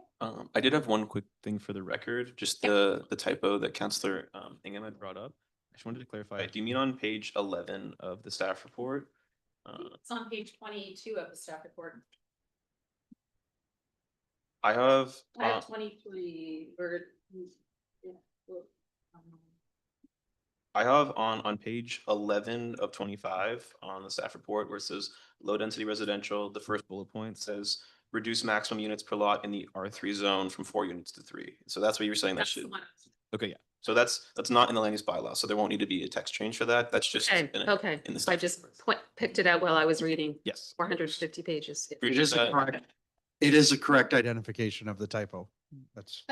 I did have one quick thing for the record, just the typo that Councillor Ingham had brought up. I just wanted to clarify, do you mean on page 11 of the staff report? It's on page 22 of the staff report. I have, I have 23 or. Yeah, well, I have on page 11 of 25 on the staff report where it says low density residential, the first bullet point says reduce maximum units per lot in the R3 zone from 4 units to 3. So that's what you were saying that that's the should, one. okay, yeah. So that's not in the land use bylaw, so there won't need to be a text change for that. That's just Okay, in okay. in the I staff just report. picked it out while I was reading Yes. 450 pages. It Appreciate is a that. correct, it is a correct identification of the typo. That's.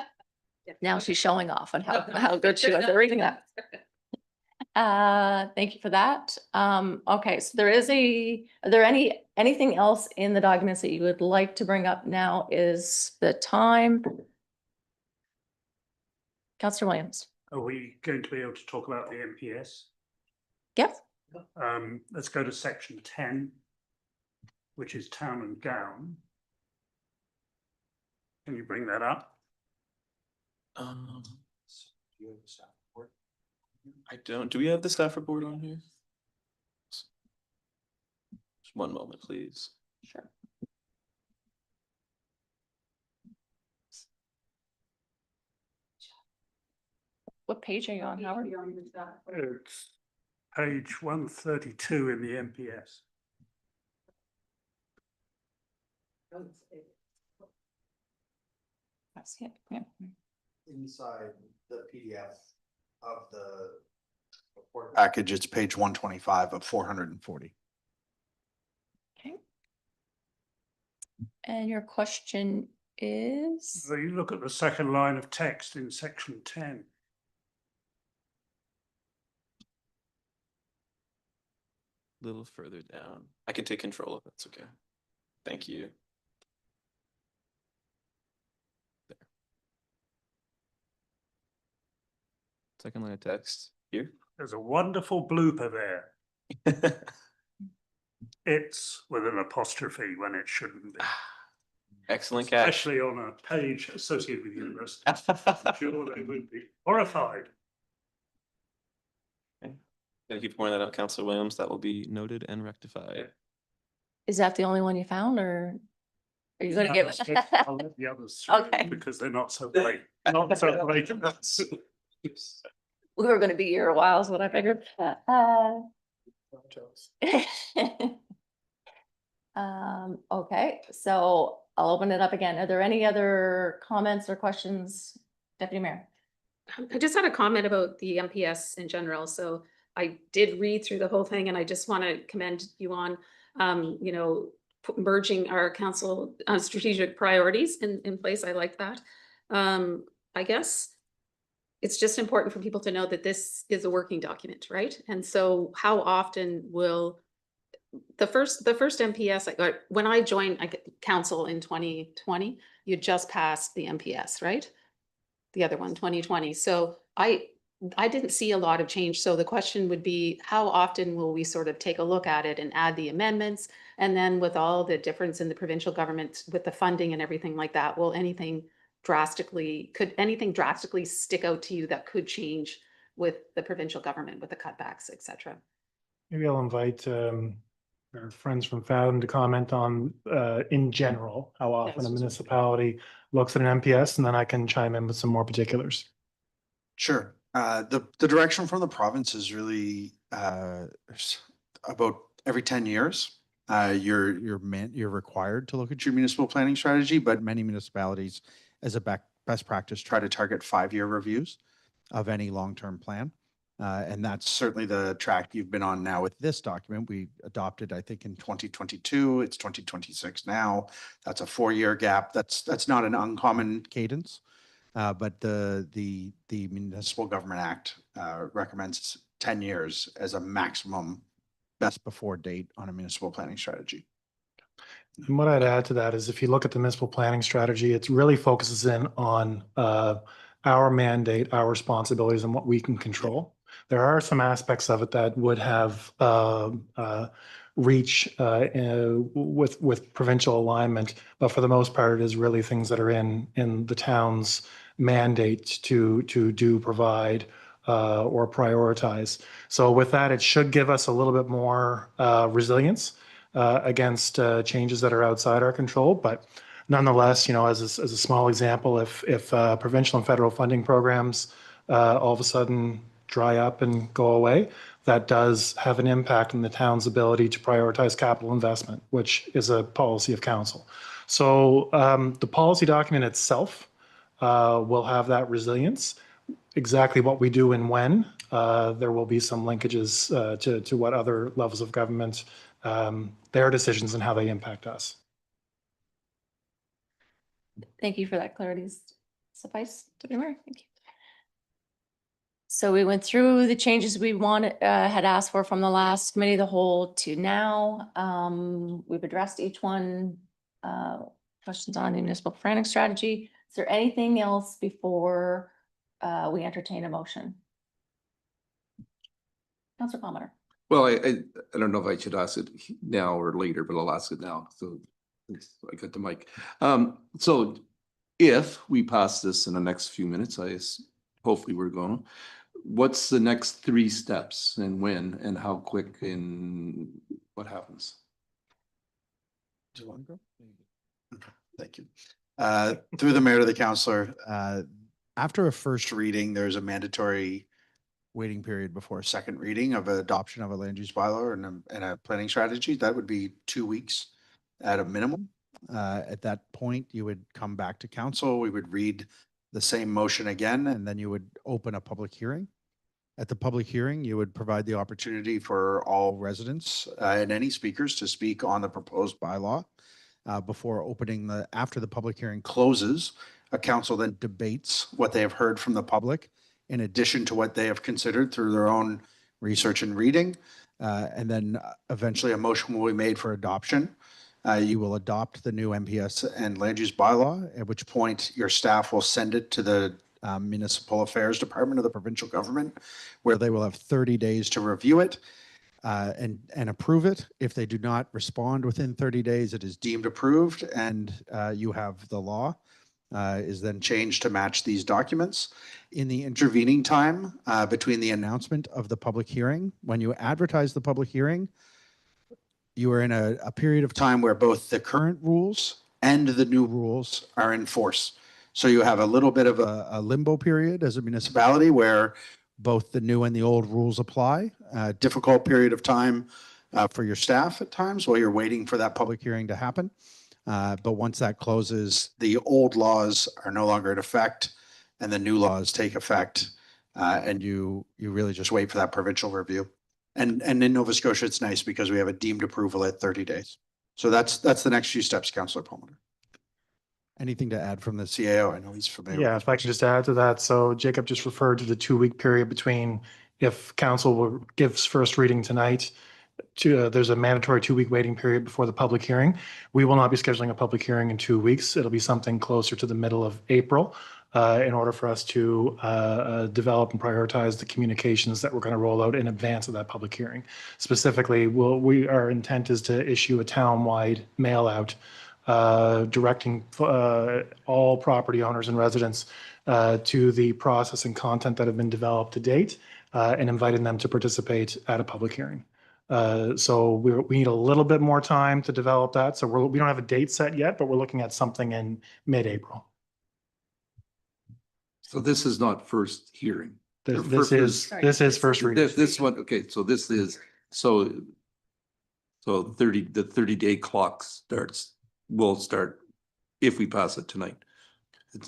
Now she's showing off on how good she was at reading that. Thank you for that. Okay, so are there anything else in the documents that you would like to bring up now is the time? Councillor Williams. Are we going to be able to talk about the MPS? Yes. Let's go to section 10, which is town and gown. Can you bring that up? I don't. Do we have the staff report on here? Just one moment, please. Sure. What page are you on, Howard? It's page 132 in the MPS. That's it, yeah. Inside the PDF of the report package, it's page 125 of 440. Okay. And your question is? So you look at the second line of text in section 10. A little further down. I can take control of it. It's okay. Thank you. There. Second line of text here. There's a wonderful blooper there. It's with an apostrophe when it shouldn't be. Excellent catch. especially on a page associated with university. I'm sure they would be horrified. Thank you for pointing that out, Councillor Williams. That will be noted and rectified. Is that the only one you found, or are you gonna give it? I'll let the others through Okay. because they're not so great. Not so great. We were gonna be here a while, is what I figured. Okay, so I'll open it up again. Are there any other comments or questions, Deputy Mayor? I just had a comment about the MPS in general. So I did read through the whole thing and I just want to commend you on, merging our council strategic priorities in place. I like that. I guess it's just important for people to know that this is a working document, right? And so how often will the first MPS, when I joined council in 2020, you just passed the MPS, right? The other one, 2020. So I didn't see a lot of change. So the question would be, how often will we sort of take a look at it and add the amendments? And then with all the difference in the provincial government with the funding and everything like that, could anything drastically stick out to you that could change with the provincial government, with the cutbacks, et cetera? Maybe I'll invite our friends from Fathom to comment on, in general, how often a municipality looks at an MPS, and then I can chime in with some more particulars. Sure. The direction from the province is really about every 10 years. You're required to look at your municipal planning strategy, but many municipalities, as a best practice, try to target 5-year reviews of any long-term plan. And that's certainly the track you've been on now with this document. We adopted, I think, in 2022. It's 2026 now. That's a 4-year gap. That's not an uncommon cadence. But the Municipal Government Act recommends 10 years as a maximum best before date on a municipal planning strategy. And what I'd add to that is if you look at the municipal planning strategy, it really focuses in on our mandate, our responsibilities, and what we can control. There are some aspects of it that would have reach with provincial alignment, but for the most part, it is really things that are in the town's mandate to do, provide, or prioritize. So with that, it should give us a little bit more resilience against changes that are outside our control. But nonetheless, as a small example, if provincial and federal funding programs all of a sudden dry up and go away, that does have an impact on the town's ability to prioritize capital investment, which is a policy of council. So the policy document itself will have that resilience. Exactly what we do and when, there will be some linkages to what other levels of government, their decisions and how they impact us. Thank you for that clarity. Suffice, Deputy Mayor. Thank you. So we went through the changes we had asked for from the last committee of the whole to now. We've addressed each one. Questions on the municipal planning strategy. Is there anything else before we entertain a motion? Councilor Palmer. Well, I don't know if I should ask it now or later, but I'll ask it now. So I got the mic. So if we pass this in the next few minutes, hopefully we're going to, what's the next 3 steps and when and how quick and what happens? Do you want to go? Thank you. Through the mayor to the councillor, after a first reading, there's a mandatory waiting period before a second reading of adoption of a land use bylaw and a planning strategy. That would be 2 weeks at a minimum. At that point, you would come back to council. We would read the same motion again, and then you would open a public hearing. At the public hearing, you would provide the opportunity for all residents and any speakers to speak on the proposed bylaw. After the public hearing closes, a council then debates what they have heard from the public in addition to what they have considered through their own research and reading. And then eventually a motion will be made for adoption. You will adopt the new MPS and land use bylaw, at which point your staff will send it to the Municipal Affairs Department of the provincial government, where they will have 30 days to review it. and approve it. If they do not respond within 30 days, it is deemed approved, and you have the law is then changed to match these documents. In the intervening time between the announcement of the public hearing, when you advertise the public hearing, you are in a period of time where both the current rules and the new rules are in force. So you have a little bit of a limbo period as a municipality where both the new and the old rules apply. Difficult period of time for your staff at times while you're waiting for that public hearing to happen. But once that closes, the old laws are no longer in effect and the new laws take effect. And you really just wait for that provincial review. And in Nova Scotia, it's nice because we have a deemed approval at 30 days. So that's the next few steps, Councillor Palmer. Anything to add from the CAO? I know he's familiar. Yeah, with if I could just add to that. So Jacob just referred to the 2-week period between if council gives first reading tonight to, there's a mandatory 2-week waiting period before the public hearing. We will not be scheduling a public hearing in 2 weeks. It'll be something closer to the middle of April in order for us to develop and prioritize the communications that we're going to roll out in advance of that public hearing. Specifically, our intent is to issue a town-wide mail out directing all property owners and residents to the process and content that have been developed to date and inviting them to participate at a public hearing. So we need a little bit more time to develop that. So we don't have a date set yet, but we're looking at something in mid-April. So this is not first hearing. This is first reading. This one, okay, so this is, so the 30-day clock will start if we pass it tonight.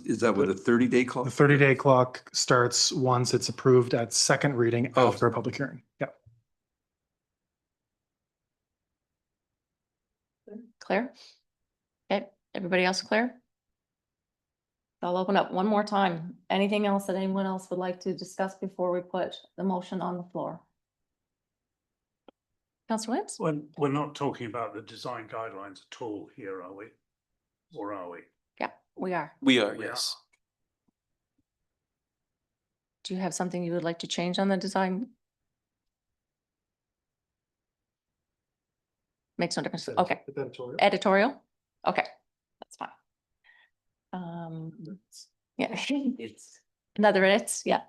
Is that what a 30-day clock? The 30-day clock starts once it's approved at second reading after a public hearing. Yeah. Clear? Okay, everybody else clear? I'll open up one more time. Anything else that anyone else would like to discuss before we put the motion on the floor? Councillor Williams? We're not talking about the design guidelines at all here, are we? Or are we? Yeah, we are. We are, We are. yes. Do you have something you would like to change on the design? Makes no difference. Okay. Editorial? Okay, that's fine. Yeah. It's Another it's, yeah.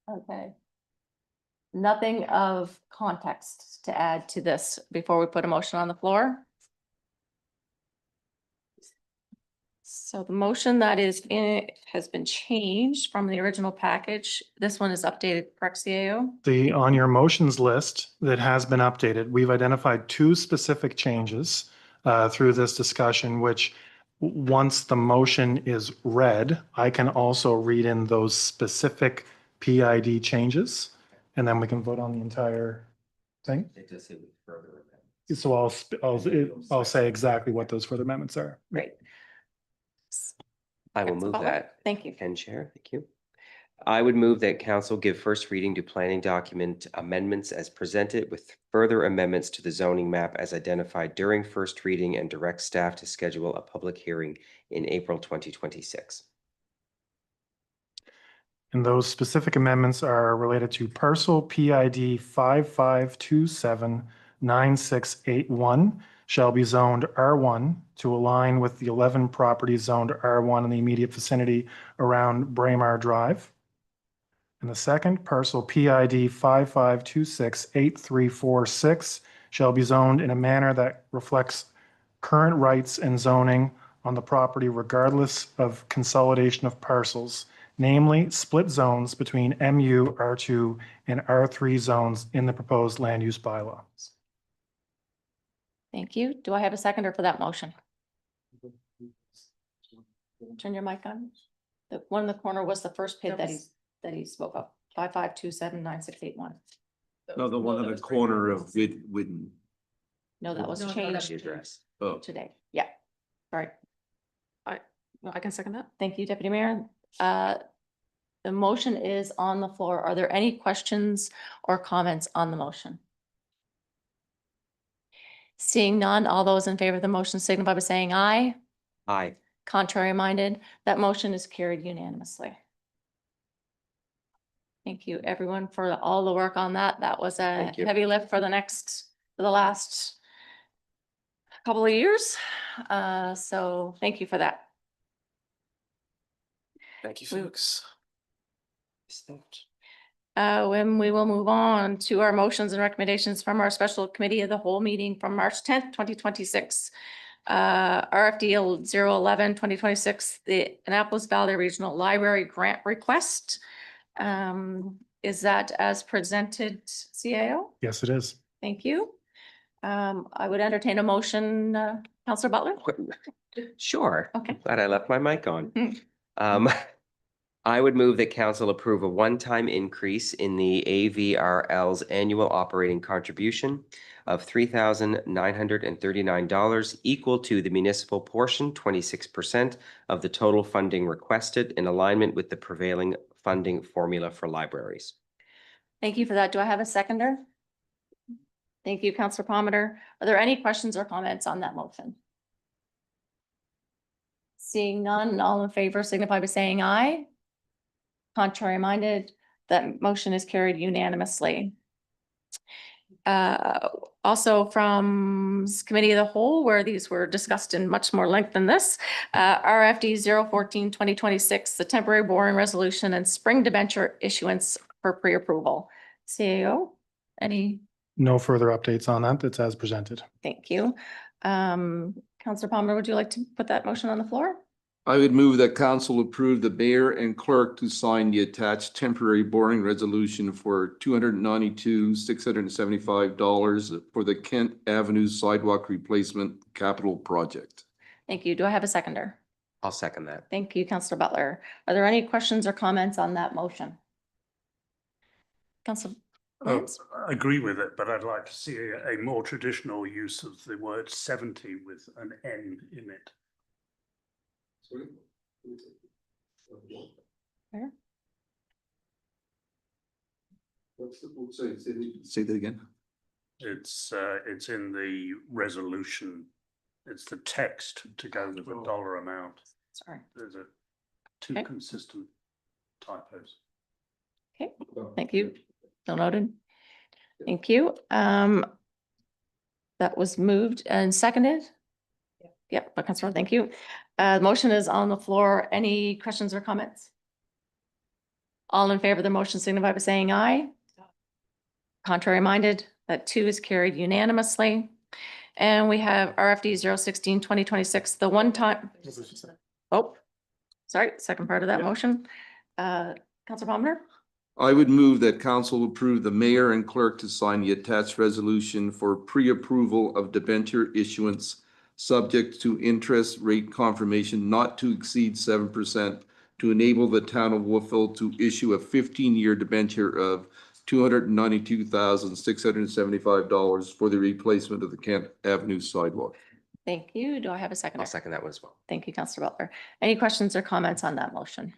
Okay. Nothing of context to add to this before we put a motion on the floor. So the motion that is in it has been changed from the original package. This one is updated, correct, CAO? On your motions list that has been updated, we've identified 2 specific changes through this discussion, which once the motion is read, I can also read in those specific PID changes, and then we can vote on the entire thing. It does say with further amendments. So I'll say exactly what those further amendments are. Great. I will Councilor move Butler? that. Thank you. Ken Chair, thank you. I would move that council give first reading to planning document amendments as presented with further amendments to the zoning map as identified during first reading and direct staff to schedule a public hearing in April 2026. And those specific amendments are related to parcel PID 55279681 shall be zoned R1 to align with the 11 properties zoned R1 in the immediate vicinity around Braemar Drive. And the second, parcel PID 55268346 shall be zoned in a manner that reflects current rights and zoning on the property regardless of consolidation of parcels, namely split zones between MU, R2, and R3 zones in the proposed land use bylaw. Thank you. Do I have a seconder for that motion? Turn your mic on. The one in the corner was the first pit that he spoke of, 55279681. No, the one in the corner of Whidden. No, that was No, changed The address. Oh, today. Yeah. All right. I can second that. Thank you, Deputy Mayor. The motion is on the floor. Are there any questions or comments on the motion? Seeing none, all those in favor of the motion signify by saying aye. Aye. Contrary minded, that motion is carried unanimously. Thank you, everyone, for all the work on that. That was a Thank you. heavy lift for the last couple of years. So thank you for that. Thank you, We- folks. When we will move on to our motions and recommendations from our special committee of the whole meeting from March 10th, 2026. RFD 011, 2026, the Annapolis Valley Regional Library Grant Request. Is that as presented, CAO? Yes, it is. Thank you. I would entertain a motion, Councillor Butler. Sure. Okay. Glad I left my mic on. Mm. I would move that council approve a one-time increase in the AVRL's annual operating contribution of $3,939 equal to the municipal portion, 26% of the total funding requested in alignment with the prevailing funding formula for libraries. Thank you for that. Do I have a seconder? Thank you, Councillor Palmer. Are there any questions or comments on that motion? Seeing none, all in favor signify by saying aye. Contrary minded, that motion is carried unanimously. Also from Committee of the Whole, where these were discussed in much more length than this, RFD 014, 2026, the temporary borrowing resolution and spring debenture issuance for pre-approval. CAO, any? No further updates on that. That's as presented. Thank you. Councillor Palmer, would you like to put that motion on the floor? I would move that council approve the mayor and clerk to sign the attached temporary borrowing resolution for $292,675 for the Kent Avenue sidewalk replacement capital project. Thank you. Do I have a seconder? I'll second that. Thank you, Councillor Butler. Are there any questions or comments on that motion? Councillor Williams? I agree with it, but I'd like to see a more traditional use of the word 70 with an N in it. Fair. Say that again. It's in the resolution. It's the text to go with the dollar amount. Sorry. There's two Okay. consistent typos. Okay, thank you. So noted. Thank you. That was moved and seconded. Yep, by Councilor, thank you. Motion is on the floor. Any questions or comments? All in favor of the motion signify by saying aye. Contrary minded, that too is carried unanimously. And we have RFD 016, 2026, the one time. Oh, sorry, second part of that motion. Councilor Palmer? I would move that council approve the mayor and clerk to sign the attached resolution for pre-approval of debenture issuance subject to interest rate confirmation not to exceed 7% to enable the town of Wolfville to issue a 15-year debenture of $292,675 for the replacement of the Kent Avenue sidewalk. Thank you. Do I have a second? I'll second that one as well. Thank you, Councillor Butler. Any questions or comments on that motion?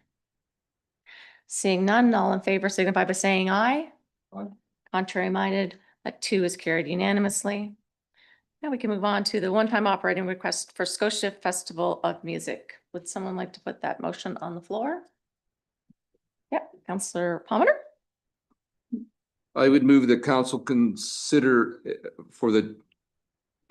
Seeing none, all in favor signify by saying aye. Aye. Contrary minded, that too is carried unanimously. Now we can move on to the one-time operating request for Scotia Festival of Music. Would someone like to put that motion on the floor? Yep, Councillor Palmer. I would move that council consider for the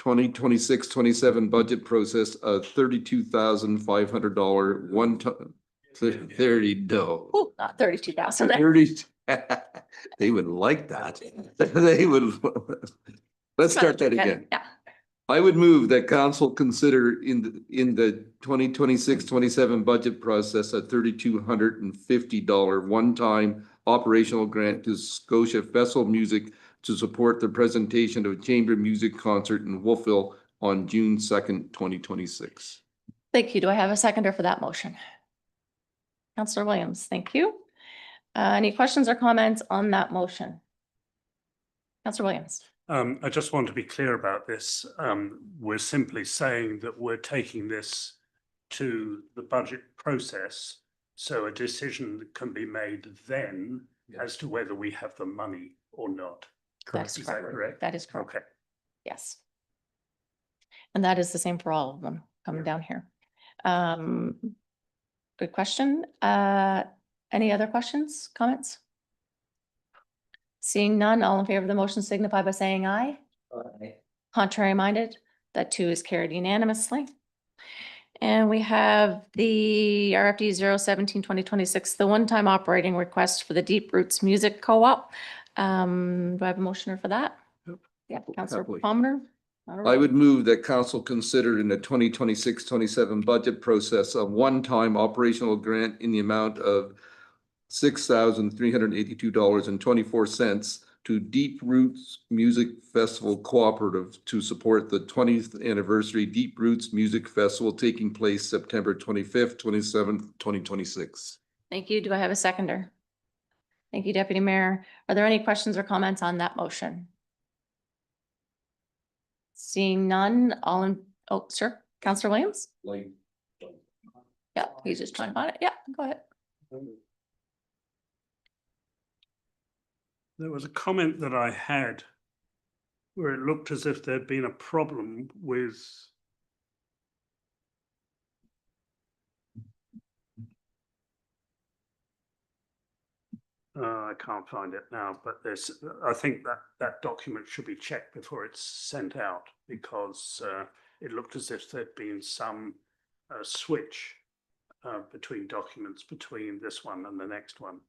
2026-27 budget process a $32,500 one-time. 30 no. Oh, not 32,000. 30. They would like that. They would. Let's start that again. Yeah. I would move that council consider in the 2026-27 budget process a $3,250 one-time operational grant to Scotia Festival Music to support the presentation of a chamber music concert in Wolfville on June 2nd, 2026. Thank you. Do I have a seconder for that motion? Councillor Williams, thank you. Any questions or comments on that motion? Councillor Williams. I just want to be clear about this. We're simply saying that we're taking this to the budget process, so a decision can be made then as to whether we have the money or not. That's Is that correct? That is correct. Okay. Yes. And that is the same for all of them coming down here. Good question. Any other questions, comments? Seeing none, all in favor of the motion signify by saying aye. Contrary minded, that too is carried unanimously. And we have the RFD 017-2026, the one-time operating request for the Deep Roots Music Co-op. Do I have a motioner for that? Yep. Yeah, Councillor Happily. Palmer. I would move that council consider in the 2026-27 budget process a one-time operational grant in the amount of $6,382.24 to Deep Roots Music Festival Cooperative to support the 20th anniversary Deep Roots Music Festival taking place September 25th, 27th, 2026. Thank you. Do I have a seconder? Thank you, Deputy Mayor. Are there any questions or comments on that motion? Seeing none, all in, oh, sure, Councillor Williams? Yeah, he's just trying to find it. Yeah, go ahead. There was a comment that I had where it looked as if there'd been a problem with I can't find it now, but I think that document should be checked before it's sent out because it looked as if there'd been some switch between documents between this one and the next one.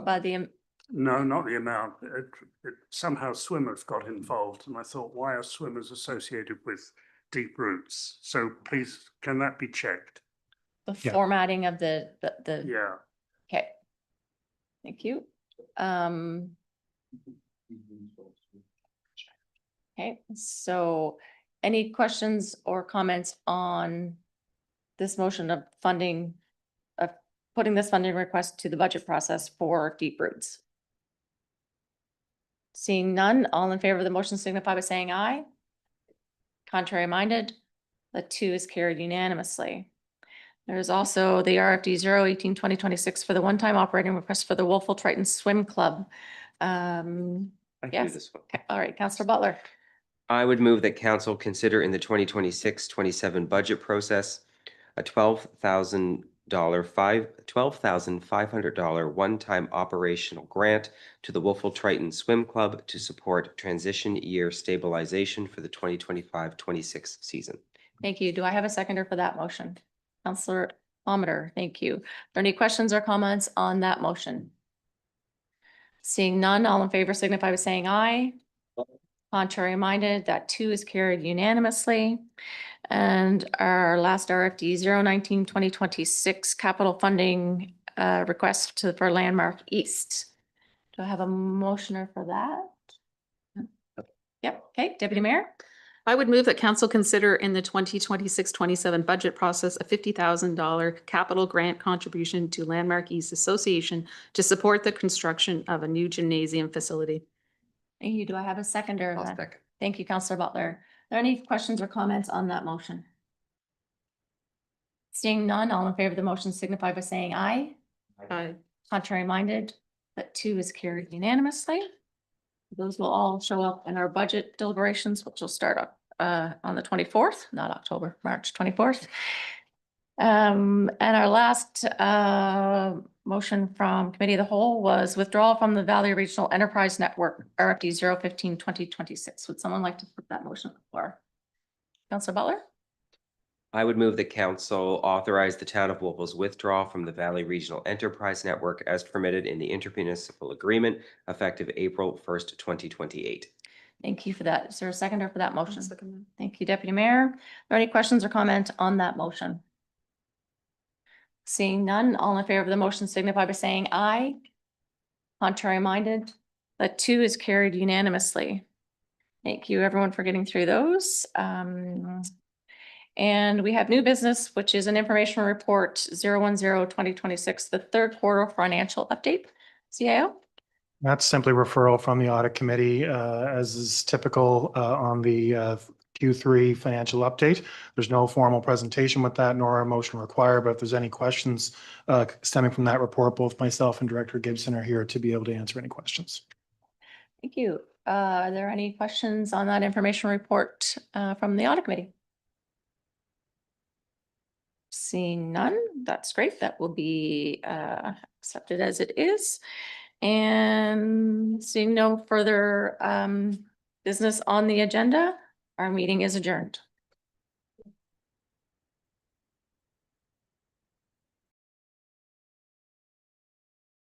By the, No, not the amount. Somehow swimmers got involved and I thought, why are swimmers associated with Deep Roots? So please, can that be checked? the Yeah. formatting of the, Yeah. okay. Thank you. Okay, so any questions or comments on this motion of funding, of putting this funding request to the budget process for Deep Roots? Seeing none, all in favor of the motion signify by saying aye. Contrary minded, the two is carried unanimously. There's also the RFD 018-2026 for the one-time operating request for the Wolfville Triton Swim Club. I can do Yes. this one. Okay, all right, Councillor Butler. I would move that council consider in the 2026-27 budget process a $12,500 one-time operational grant to the Wolfville Triton Swim Club to support transition year stabilization for the 2025-26 season. Thank you. Do I have a seconder for that motion? Councillor Palmer, thank you. Are there any questions or comments on that motion? Seeing none, all in favor signify by saying aye. Contrary minded, that too is carried unanimously. And our last RFD 019-2026 capital funding request for Landmark East. Do I have a motioner for that? Yep, okay, Deputy Mayor? I would move that council consider in the 2026-27 budget process a $50,000 capital grant contribution to Landmark East Association to support the construction of a new gymnasium facility. Thank you. Do I have a seconder? I'll then? second. Thank you, Councillor Butler. Are there any questions or comments on that motion? Seeing none, all in favor of the motion signify by saying aye. Aye. Contrary minded, that too is carried unanimously. Those will all show up in our budget deliberations, which will start on the 24th, not October, March 24th. And our last motion from Committee of the Whole was withdrawal from the Valley Regional Enterprise Network, RFD 015-2026. Would someone like to put that motion on the floor? Councillor Butler? I would move that council authorize the town of Wolfville's withdrawal from the Valley Regional Enterprise Network as permitted in the intermunicipal agreement effective April 1st, 2028. Thank you for that. Is there a seconder for that motion? Thank you, Deputy Mayor. Are there any questions or comment on that motion? Seeing none, all in favor of the motion signify by saying aye. Contrary minded, that too is carried unanimously. Thank you, everyone, for getting through those. And we have new business, which is an information report 010-2026, the third quarter financial update. CIO? That's simply referral from the audit committee, as is typical on the Q3 financial update. There's no formal presentation with that, nor a motion required, but if there's any questions stemming from that report, both myself and Director Gibson are here to be able to answer any questions. Thank you. Are there any questions on that information report from the audit committee? Seeing none, that's great. That will be accepted as it is. And seeing no further business on the agenda, our meeting is adjourned.